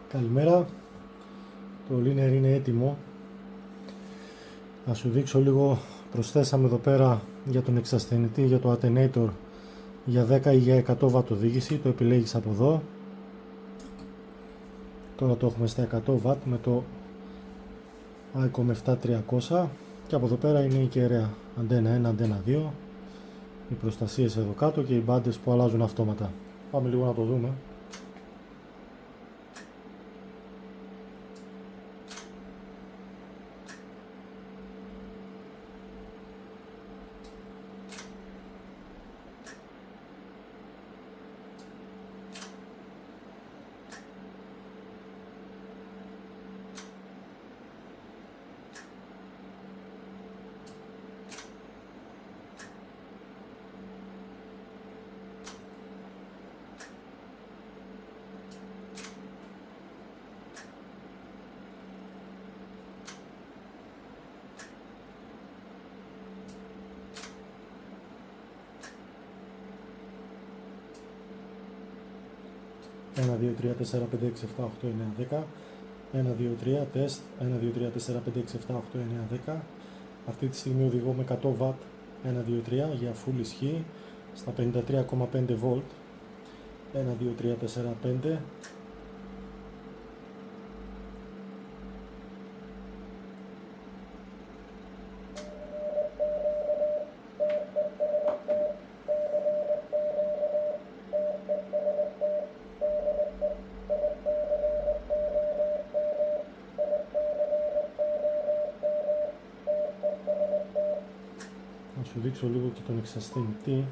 Καλημέρα, το linear είναι έτοιμο. Να σου δείξω λίγο, προσθέσαμε εδώ πέρα για τον εξασθενητή, για το attenuator για 10 ή για 100 W οδήγηση, το επιλέγεις από εδώ. Τώρα το έχουμε στα 100 W με το ICOM 7300 και από εδώ πέρα είναι η κεραία αντένα 1, αντένα 2, οι προστασίες εδώ κάτω και οι μπάντες που αλλάζουν αυτόματα. Πάμε λίγο να το δούμε. Ένα, 2, 3, 4, 5, 6, 7, 8, 9, 10. 1, 2, 3, τεστ. 1, 2, 3, 4, 5, 6, 7, 8, 9, 10. Αυτή τη στιγμή οδηγώ με 100 W. 1, 2, 3 για full ισχύ στα 53,5 V. 1, 2, 3, 4, 5. Να σου δείξω λίγο και τον εξασθενητή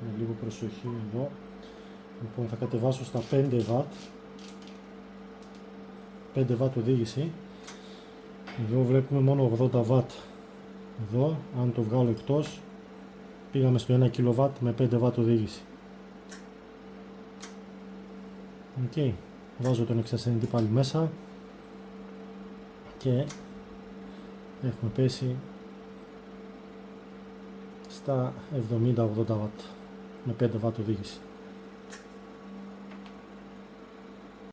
με λίγο προσοχή εδώ. Λοιπόν, θα κατεβάσω στα 5 W 5 W οδήγηση. Εδώ βλέπουμε μόνο 80 W. Εδώ, αν το βγάλω εκτός, πήγαμε στο 1 kW με 5 W οδήγηση. Okay. Βάζω τον εξασθενητή πάλι μέσα και έχουμε πέσει στα 70-80 W με 5 W οδήγηση.